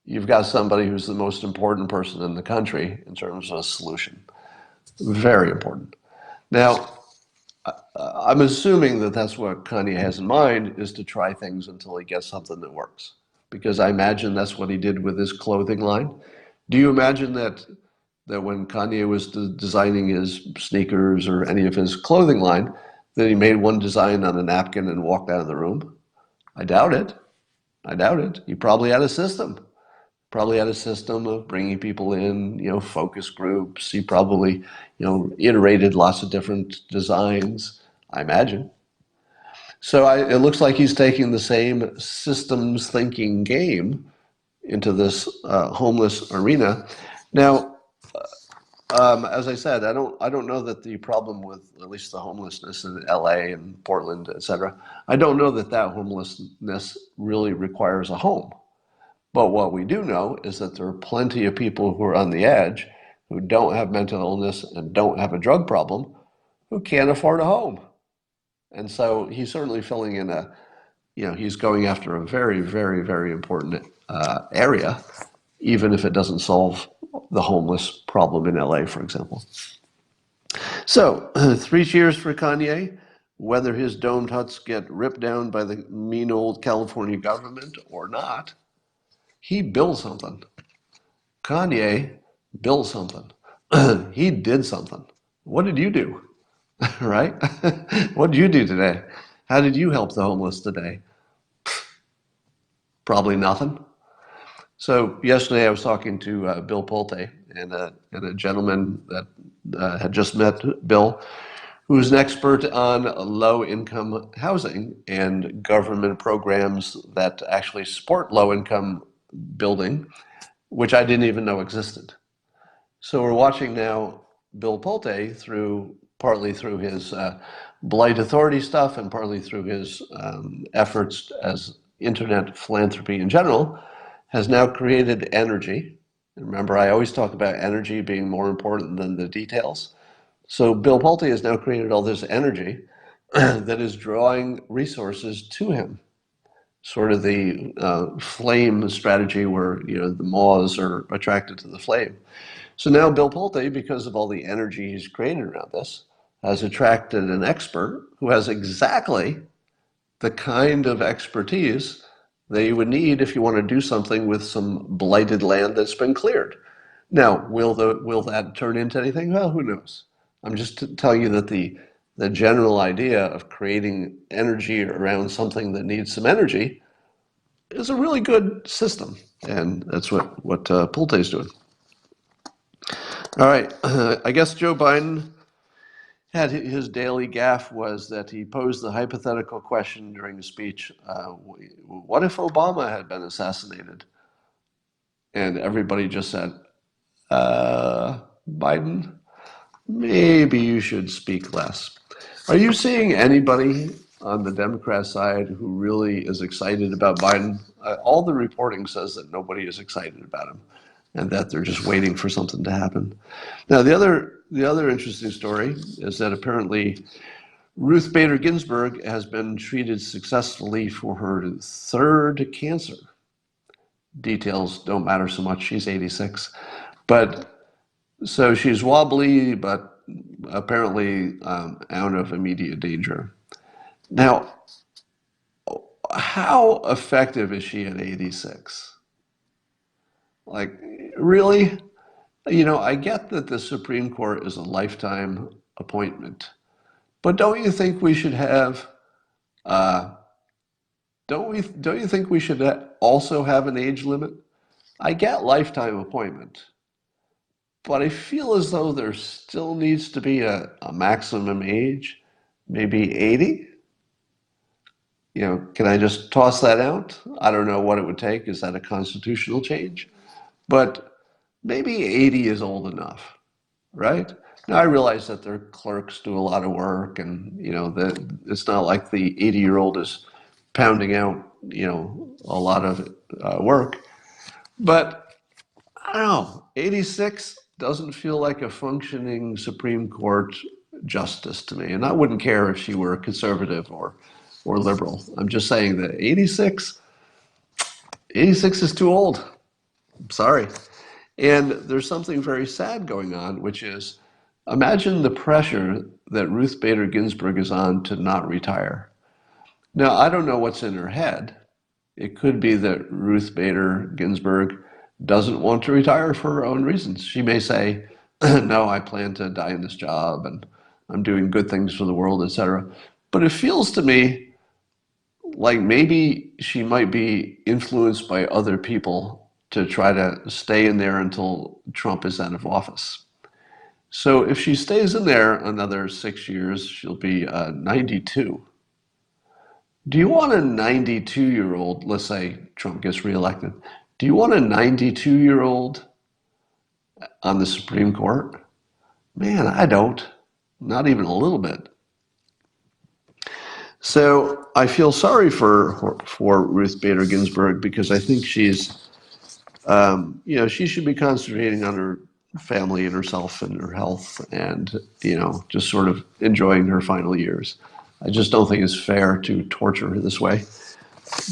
you've got somebody who's the most important person in the country in terms of a solution. Very important. Now, I'm assuming that that's what Kanye has in mind, is to try things until he gets something that works. Because I imagine that's what he did with his clothing line. Do you imagine that when Kanye was designing his sneakers or any of his clothing line, that he made one design on a napkin and walked out of the room? I doubt it. I doubt it. He probably had a system. Probably had a system of bringing people in, focus groups. He probably, iterated lots of different designs, I imagine. So it looks like he's taking the same systems thinking game into this homeless arena. Now, as I said, I don't know that the problem with at least the homelessness in LA and Portland, etc. I don't know that homelessness really requires a home. But what we do know is that there are plenty of people who are on the edge, who don't have mental illness and don't have a drug problem, who can't afford a home. And so he's certainly filling in he's going after a very, very, very important area, even if it doesn't solve the homeless problem in LA, for example. So, 3 cheers for Kanye. Whether his domed huts get ripped down by the mean old California government or not, he built something. Kanye built something. He did something. What did you do? Right? What did you do today? How did you help the homeless today? Probably nothing. So yesterday I was talking to Bill Polti and a gentleman that had just met Bill, who's an expert on low-income housing and government programs that actually support low-income building, which I didn't even know existed. So we're watching now Bill Polti partly through his blight authority stuff and partly through his efforts as internet philanthropy in general, has now created energy. Remember, I always talk about energy being more important than the details. So Bill Polti has now created all this energy that is drawing resources to him. Sort of the flame strategy where the moths are attracted to the flame. So now Bill Polti, because of all the energy he's created around this, has attracted an expert who has exactly the kind of expertise that you would need if you want to do something with some blighted land that's been cleared. Now, will that turn into anything? Well, who knows? I'm just telling you that the general idea of creating energy around something that needs some energy is a really good system, and that's what Pulte is doing. All right, I guess Joe Biden had his daily gaffe was that he posed the hypothetical question during the speech, what if Obama had been assassinated? And everybody just said, Biden, maybe you should speak less. Are you seeing anybody on the Democrat side who really is excited about Biden? All the reporting says that nobody is excited about him and that they're just waiting for something to happen. Now, the other interesting story is that apparently Ruth Bader Ginsburg has been treated successfully for her third cancer. Details don't matter so much. She's 86. But so she's wobbly, but apparently out of immediate danger. Now, how effective is she at 86? Like, really? I get that the Supreme Court is a lifetime appointment, but don't you think we should have, don't you think we should also have an age limit? I get lifetime appointment, but I feel as though there still needs to be a maximum age, maybe 80. Can I just toss that out? I don't know what it would take. Is that a constitutional change? But maybe 80 is old enough, right? Now I realize that their clerks do a lot of work, and that it's not like the 80-year-old is pounding out a lot of work. But I don't know, 86 doesn't feel like a functioning Supreme Court justice to me, and I wouldn't care if she were a conservative or liberal. I'm just saying that 86 is too old. I'm sorry. And there's something very sad going on, which is imagine the pressure that Ruth Bader Ginsburg is on to not retire. Now, I don't know what's in her head. It could be that Ruth Bader Ginsburg doesn't want to retire for her own reasons. She may say, no, I plan to die in this job and I'm doing good things for the world, etc. But it feels to me like maybe she might be influenced by other people to try to stay in there until Trump is out of office. So if she stays in there another 6 years, she'll be 92. Do you want a 92-year-old, let's say Trump gets reelected, do you want a 92-year-old on the Supreme Court? Man, I don't. Not even a little bit. So I feel sorry for Ruth Bader Ginsburg because I think she's, she should be concentrating on her family and herself and her health and, just sort of enjoying her final years. I just don't think it's fair to torture her this way.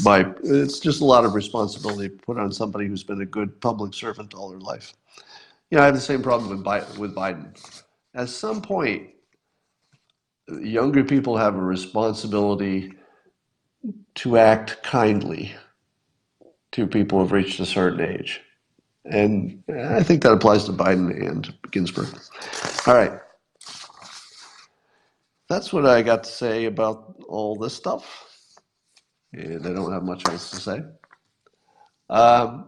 It's just a lot of responsibility put on somebody who's been a good public servant all her life. I have the same problem with Biden. At some point, younger people have a responsibility to act kindly to people who have reached a certain age. And I think that applies to Biden and Ginsburg. All right. That's what I got to say about all this stuff. And I don't have much else to say. I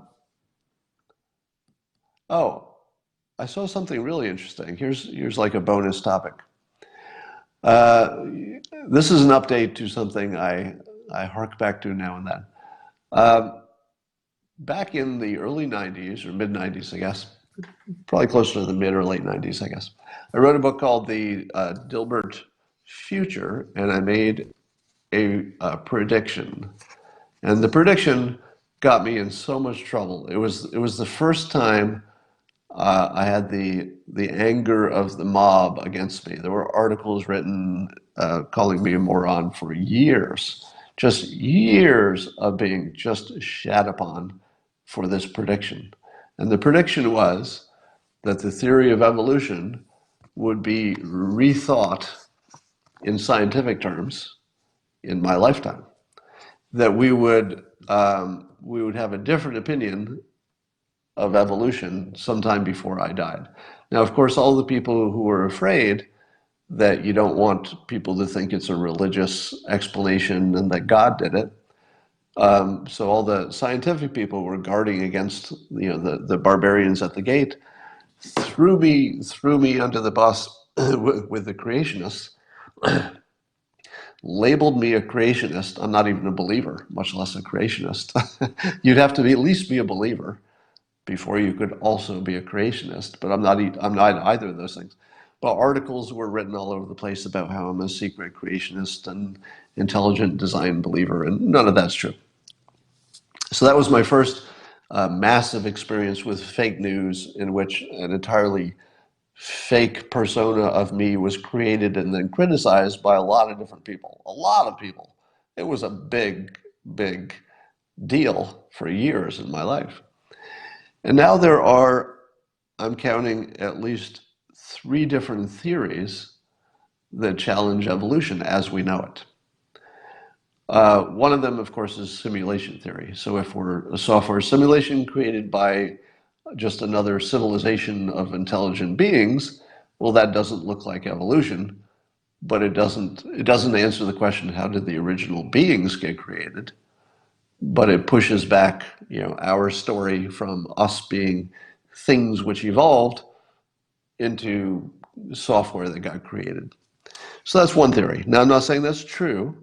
saw something really interesting. Here's like a bonus topic. Uh, this is an update to something I hark back to now and then. Uh, Back in the early 90s or mid 90s, I guess, probably closer to the mid or late 90s, I guess, I wrote a book called The Dilbert Future, and I made a prediction. And the prediction got me in so much trouble. It was the first time I had the anger of the mob against me. There were articles written calling me a moron for years, just years of being just shat upon for this prediction. And the prediction was that the theory of evolution would be rethought in scientific terms in my lifetime. That we would have a different opinion of evolution sometime before I died. Now, of course, all the people who were afraid that you don't want people to think it's a religious explanation and that God did it. So all the scientific people were guarding against the barbarians at the gate, threw me under the bus with the creationists, labeled me a creationist. I'm not even a believer, much less a creationist. You'd have to at least be a believer before you could also be a creationist, but I'm not either of those things. But articles were written all over the place about how I'm a secret creationist and intelligent design believer, and none of that's true. So that was my first massive experience with fake news, in which an entirely fake persona of me was created and then criticized by a lot of different people. A lot of people. It was a big, big deal for years in my life. And now there are, I'm counting, at least 3 different theories that challenge evolution as we know it. One of them, of course, is simulation theory. So if we're a software simulation created by just another civilization of intelligent beings, well, that doesn't look like evolution, but it doesn't answer the question, how did the original beings get created? But it pushes back, our story from us being things which evolved into software that got created. So that's one theory. Now, I'm not saying that's true.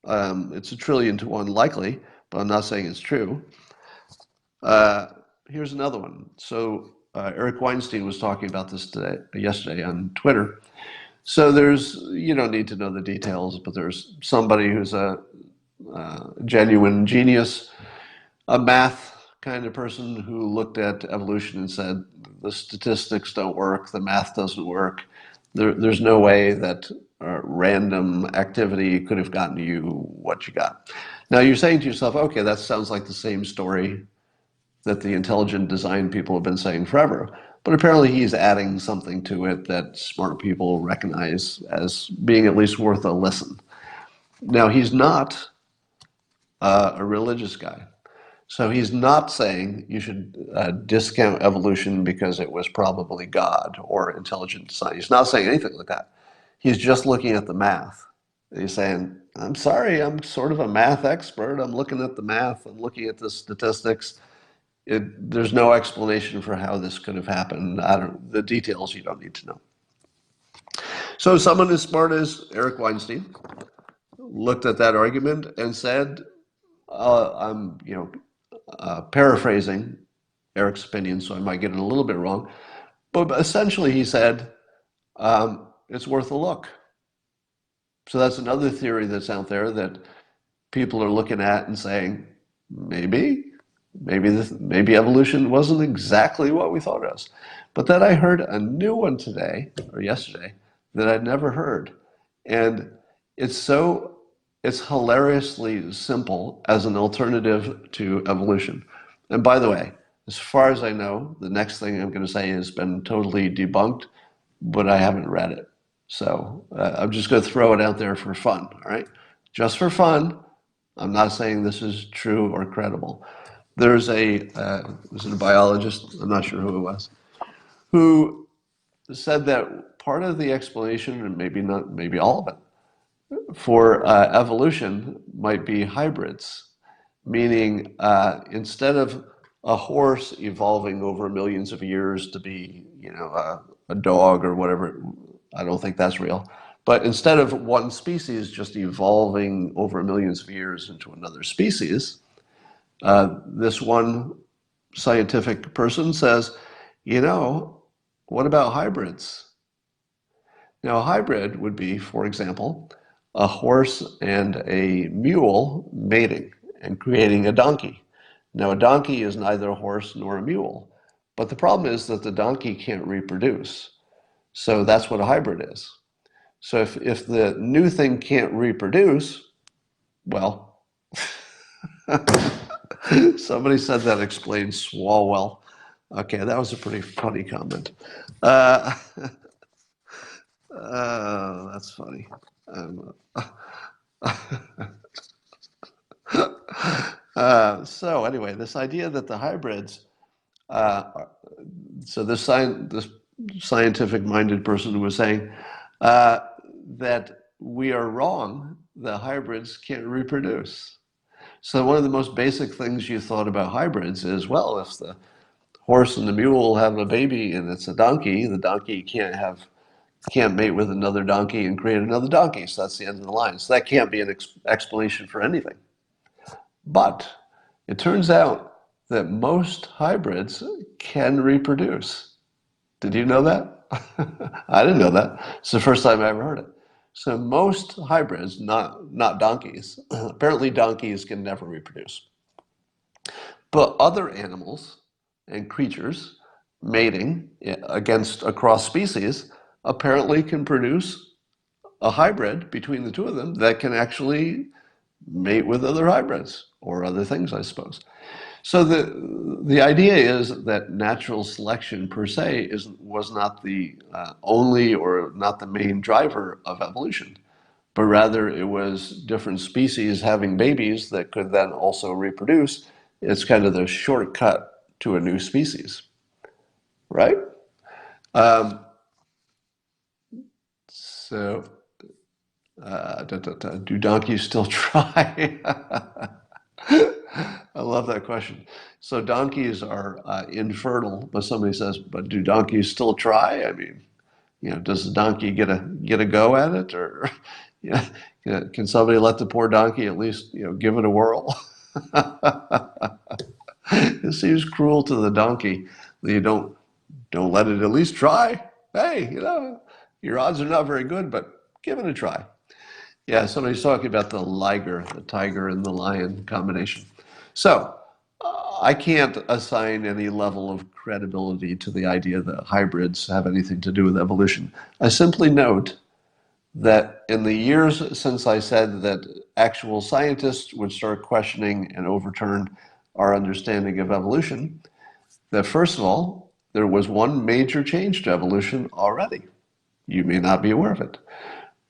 It's a trillion to one likely, but I'm not saying it's true. Here's another one. So Eric Weinstein was talking about this yesterday on Twitter. So you don't need to know the details, but there's somebody who's a genuine genius, a math kind of person who looked at evolution and said, the statistics don't work, the math doesn't work. There's no way that random activity could have gotten you what you got. Now you're saying to yourself, okay, that sounds like the same story that the intelligent design people have been saying forever. But apparently he's adding something to it that smart people recognize as being at least worth a listen. Now, he's not a religious guy. So he's not saying you should discount evolution because it was probably God or intelligent design. He's not saying anything like that. He's just looking at the math. He's saying, I'm sorry, I'm sort of a math expert. I'm looking at the math. I'm looking at the statistics. There's no explanation for how this could have happened. The details you don't need to know. So someone as smart as Eric Weinstein looked at that argument and said, I'm paraphrasing Eric's opinion, so I might get it a little bit wrong, but essentially he said, it's worth a look. So that's another theory that's out there that people are looking at and saying, maybe evolution wasn't exactly what we thought it was. But then I heard a new one today or yesterday that I'd never heard. And it's hilariously simple as an alternative to evolution. And by the way, as far as I know, the next thing I'm going to say has been totally debunked, but I haven't read it. So I'm just going to throw it out there for fun, all right? Just for fun. I'm not saying this is true or credible. There's was it a biologist? I'm not sure who it was, who said that part of the explanation, and maybe not, maybe all of it, for evolution might be hybrids, meaning instead of a horse evolving over millions of years to be, a dog or whatever. I don't think that's real. But instead of one species just evolving over millions of years into another species, this one scientific person says, you know, what about hybrids? Now, a hybrid would be, for example, a horse and a mule mating and creating a donkey. Now, a donkey is neither a horse nor a mule, but the problem is that the donkey can't reproduce. So that's what a hybrid is. So if the new thing can't reproduce, well, somebody said that explains Swalwell. Okay, that was a pretty funny comment. Uh, that's funny. So anyway, this idea that the hybrids, so this scientific-minded person was saying uh, that we are wrong. The hybrids can't reproduce. So one of the most basic things you thought about hybrids is, well, if the horse and the mule have a baby and it's a donkey, the donkey can't mate with another donkey and create another donkey. So that's the end of the line. So that can't be an explanation for anything. But it turns out that most hybrids can reproduce. Did you know that? I didn't know that. It's the first time I ever heard it. So most hybrids, not donkeys, apparently donkeys can never reproduce. But other animals and creatures mating across species apparently can produce a hybrid between the two of them that can actually mate with other hybrids or other things, I suppose. So the idea is that natural selection per se was not the only or not the main driver of evolution, but rather it was different species having babies that could then also reproduce. It's kind of the shortcut to a new species, right? Um, so, do donkeys still try? I love that question. So donkeys are infertile, but somebody says, but do donkeys still try? I mean, does the donkey get a go at it, or can somebody let the poor donkey at least give it a whirl? It seems cruel to the donkey that you don't let it at least try. Hey, your odds are not very good, but give it a try. Yeah, somebody's talking about the liger, the tiger and the lion combination. So I can't assign any level of credibility to the idea that hybrids have anything to do with evolution. I simply note that in the years since I said that actual scientists would start questioning and overturn our understanding of evolution, that first of all, there was one major change to evolution already. You may not be aware of it.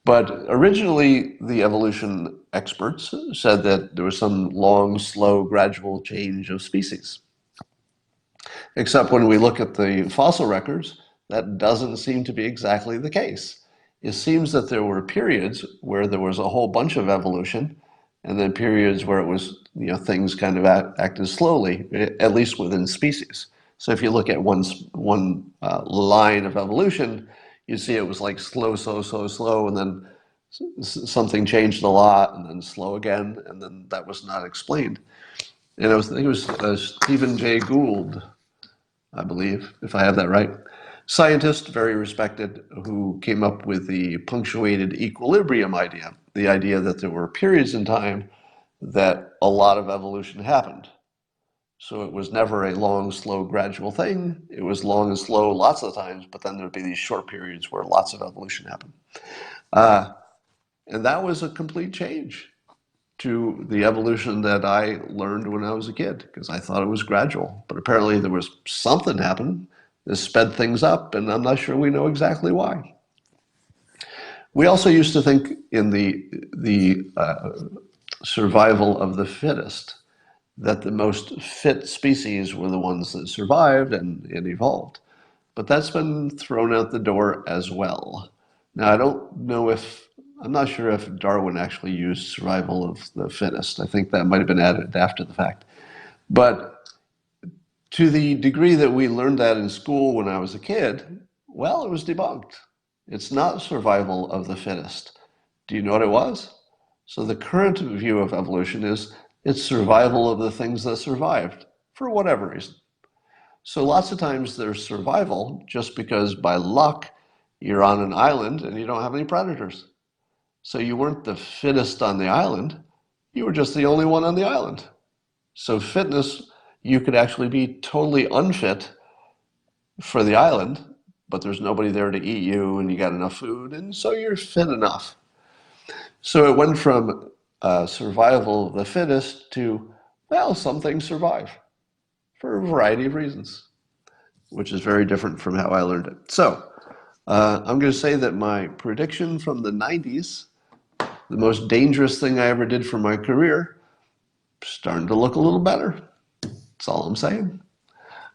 But originally, the evolution experts said that there was some long, slow, gradual change of species. Except when we look at the fossil records, that doesn't seem to be exactly the case. It seems that there were periods where there was a whole bunch of evolution, and then periods where it was, things kind of acted slowly, at least within species. So if you look at one line of evolution, you see it was like slow, slow, slow, slow, and then something changed a lot, and then slow again, and then that was not explained. And I think it was Stephen Jay Gould, I believe, if I have that right, scientist, very respected, who came up with the punctuated equilibrium idea, the idea that there were periods in time that a lot of evolution happened. So it was never a long, slow, gradual thing. It was long and slow lots of times, but then there'd be these short periods where lots of evolution happened. Uh, and that was a complete change to the evolution that I learned when I was a kid, because I thought it was gradual. But apparently there was something happened that sped things up, and I'm not sure we know exactly why. We also used to think in the survival of the fittest, that the most fit species were the ones that survived and evolved. But that's been thrown out the door as well. Now, I'm not sure if Darwin actually used survival of the fittest. I think that might have been added after the fact. But to the degree that we learned that in school when I was a kid, well, it was debunked. It's not survival of the fittest. Do you know what it was? So the current view of evolution is it's survival of the things that survived for whatever reason. So lots of times there's survival just because by luck you're on an island and you don't have any predators. So you weren't the fittest on the island, you were just the only one on the island. So fitness, you could actually be totally unfit for the island, but there's nobody there to eat you and you got enough food, and so you're fit enough. So it went from survival of the fittest to, well, some things survive for a variety of reasons, which is very different from how I learned it. So I'm going to say that my prediction from the 90s, the most dangerous thing I ever did for my career, starting to look a little better. That's all I'm saying.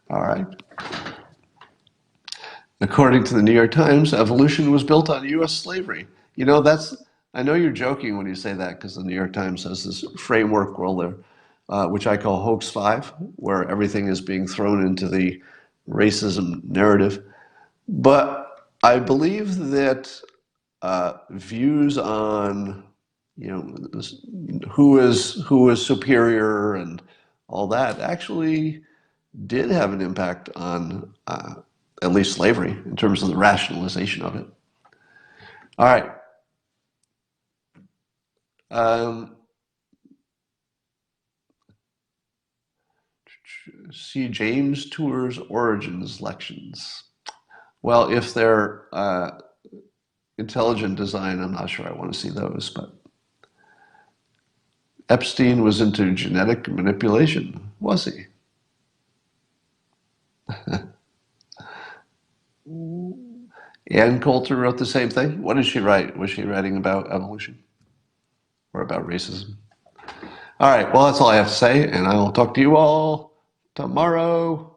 All right. According to the New York Times, evolution was built on U.S. slavery. You know, I know you're joking when you say that because the New York Times has this framework which I call Hoax 5, where everything is being thrown into the racism narrative. But I believe that views on, who is superior and all that actually did have an impact on at least slavery in terms of the rationalization of it. All right. See James Tour's Origins lections. Well, if they're intelligent design, I'm not sure I want to see those, but Epstein was into genetic manipulation, was he? Ann Coulter wrote the same thing. What did she write? Was she writing about evolution or about racism? All right, well, that's all I have to say, and I will talk to you all tomorrow.